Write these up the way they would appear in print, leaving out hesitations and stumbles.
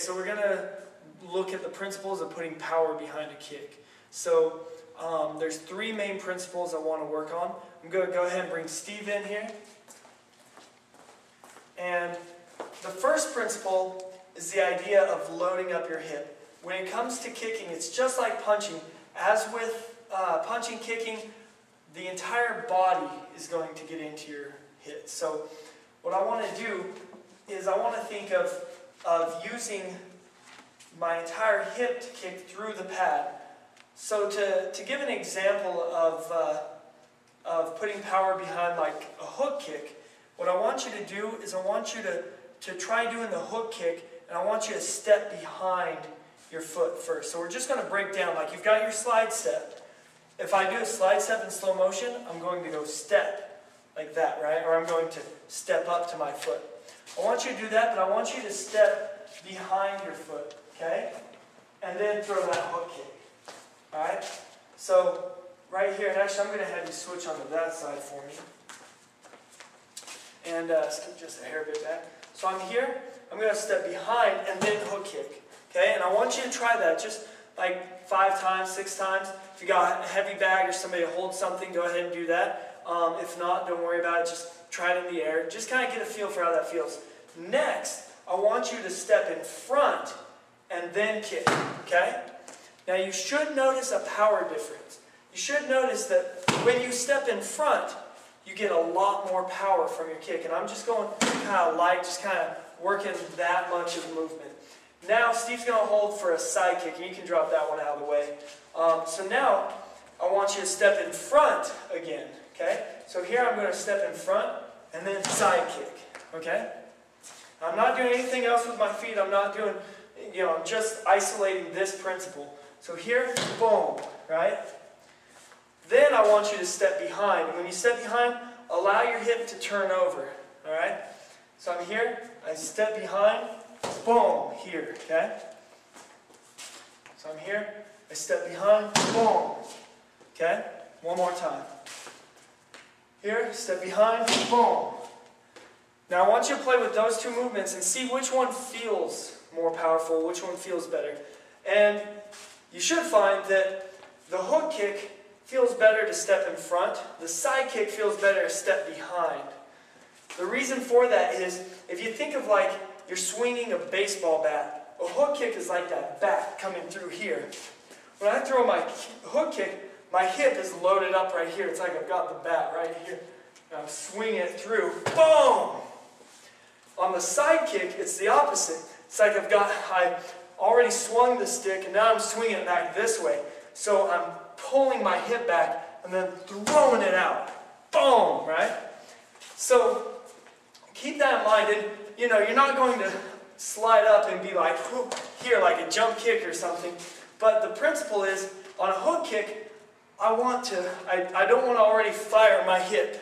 so we're going to look at the principles of putting power behind a kick. So there's three main principles I want to work on. I'm going to go ahead and bring Steve in here. And the first principle is the idea of loading up your hip. When it comes to kicking, it's just like punching. As with punching, kicking, the entire body is going to get into your hit. So what I want to do is I want to think of using my entire hip to kick through the pad. So to give an example of putting power behind like a hook kick, what I want you to do is I want you to try doing the hook kick, and I want you to step behind your foot first. So we're just going to break down, like you've got your slide step. If I do a slide step in slow motion, I'm going to go step like that, right? Or I'm going to step up to my foot. I want you to do that, but I want you to step behind your foot, okay? And then throw that hook kick, all right? So right here, and actually I'm going to have you switch onto that side for me. And skip just a hair bit back. So I'm here, I'm going to step behind and then hook kick, okay? And I want you to try that just like 5 times, 6 times. If you got a heavy bag or somebody to hold something, go ahead and do that. If not, don't worry about it. Just try it in the air. Just kind of get a feel for how that feels. Next, I want you to step in front and then kick, okay? Now you should notice a power difference. You should notice that when you step in front, you get a lot more power from your kick. And I'm just going kind of light, just kind of working that much of movement. Now Steve's going to hold for a side kick, and you can drop that one out of the way. So now I want you to step in front again, okay? So here I'm going to step in front and then side kick, okay? I'm not doing anything else with my feet. I'm not doing, I'm just isolating this principle. So here, boom, right? Then I want you to step behind. And when you step behind, allow your hip to turn over, all right? So I'm here, I step behind, boom, here, okay? So I'm here, I step behind, boom, okay? One more time. Here, step behind, boom. Now I want you to play with those two movements and see which one feels more powerful, which one feels better. And you should find that the hook kick feels better to step in front. The side kick feels better to step behind. The reason for that is, if you think of like you're swinging a baseball bat, a hook kick is like that bat coming through here. When I throw my hook kick, my hip is loaded up right here. It's like I've got the bat right here. And I'm swinging it through. Boom! On the side kick, it's the opposite. It's like I already swung the stick, and now I'm swinging it back this way. So I'm pulling my hip back and then throwing it out. Boom! Right? So keep that in mind. And you're not going to slide up and be like, here, like a jump kick or something. But the principle is, on a hook kick, I don't want to already fire my hip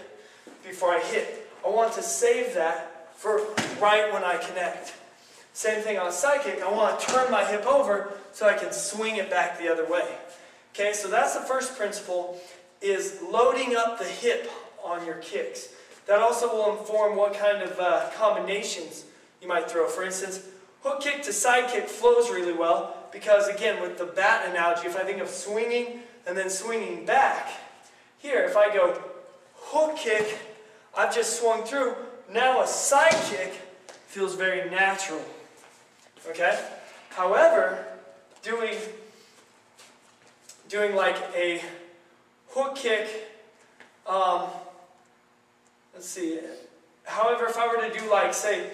before I hit. I want to save that for right when I connect. Same thing on a side kick. I want to turn my hip over so I can swing it back the other way. Okay, so that's the first principle, is loading up the hip on your kicks. That also will inform what kind of combinations you might throw. For instance, hook kick to side kick flows really well because, again, with the bat analogy, if I think of swinging and then swinging back, here, if I go hook kick, I've just swung through. Now a side kick feels very natural. Okay? However, doing like a hook kick, let's see. However, if I were to do like, say,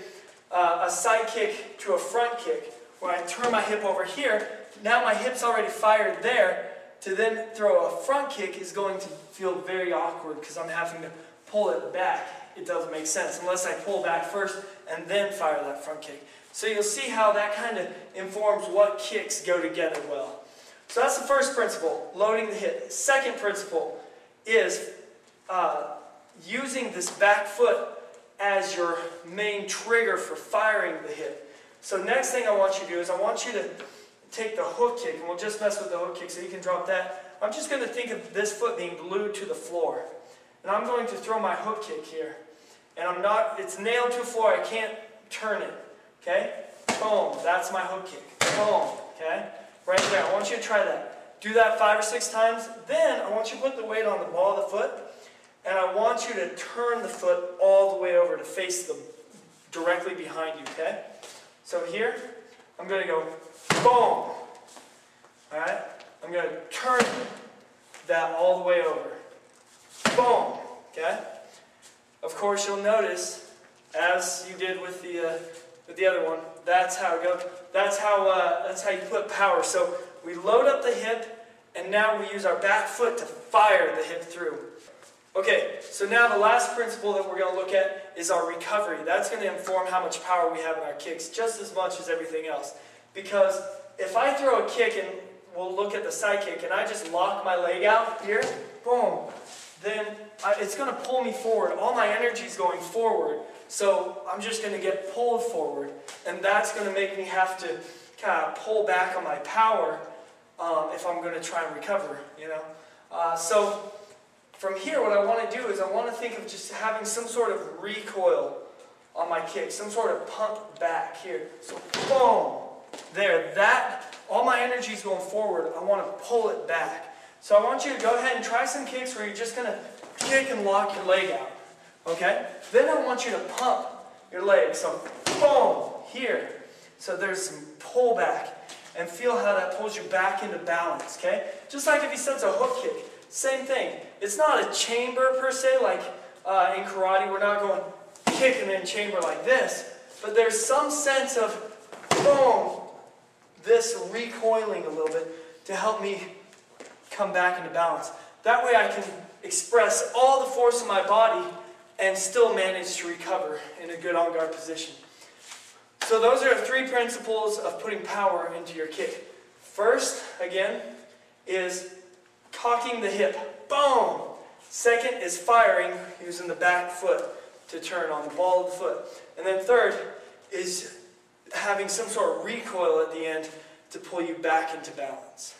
a side kick to a front kick, where I turn my hip over here, now my hip's already fired there, to then throw a front kick is going to feel very awkward because I'm having to pull it back. It doesn't make sense unless I pull back first and then fire that front kick. So you'll see how that kind of informs what kicks go together well. So that's the first principle, loading the hip. Second principle is using this back foot as your main trigger for firing the hip. So next thing I want you to do is I want you to take the hook kick, and we'll just mess with the hook kick so you can drop that. I'm just going to think of this foot being glued to the floor. And I'm going to throw my hook kick here. And it's nailed to the floor, I can't turn it. Okay? Boom. That's my hook kick. Boom. Okay? Right there. I want you to try that. Do that 5 or 6 times. Then I want you to put the weight on the ball of the foot. And I want you to turn the foot all the way over to face them directly behind you. Okay? So here, I'm going to go boom. Alright? I'm going to turn that all the way over. Boom. Okay? Of course, you'll notice, as you did with the other one, that's how it goes. That's how you put power. So we load up the hip, and now we use our back foot to fire the hip through. Okay, so now the last principle that we're going to look at is our recovery. That's going to inform how much power we have in our kicks, just as much as everything else. Because if I throw a kick, and we'll look at the side kick, and I just lock my leg out here, boom, then it's going to pull me forward. All my energy is going forward, so I'm just going to get pulled forward. And that's going to make me have to kind of pull back on my power if I'm going to try and recover, you know. So from here, what I want to do is I want to think of just having some sort of recoil on my kick, some sort of pump back here. So boom, there, all my energy is going forward. I want to pull it back. So I want you to go ahead and try some kicks where you're just going to kick and lock your leg out. Okay? Then I want you to pump your leg. So boom, here. So there's some pull back. And feel how that pulls you back into balance. Okay? Just like if you set a hook kick. Same thing. It's not a chamber per se, like in karate. We're not going kick and then chamber like this. But there's some sense of boom, this recoiling a little bit to help me come back into balance. That way I can express all the force of my body and still manage to recover in a good on-guard position. So those are 3 principles of putting power into your kick. First, again, is cocking the hip. Boom! Second is firing using the back foot to turn on the ball of the foot. And then third is having some sort of recoil at the end to pull you back into balance.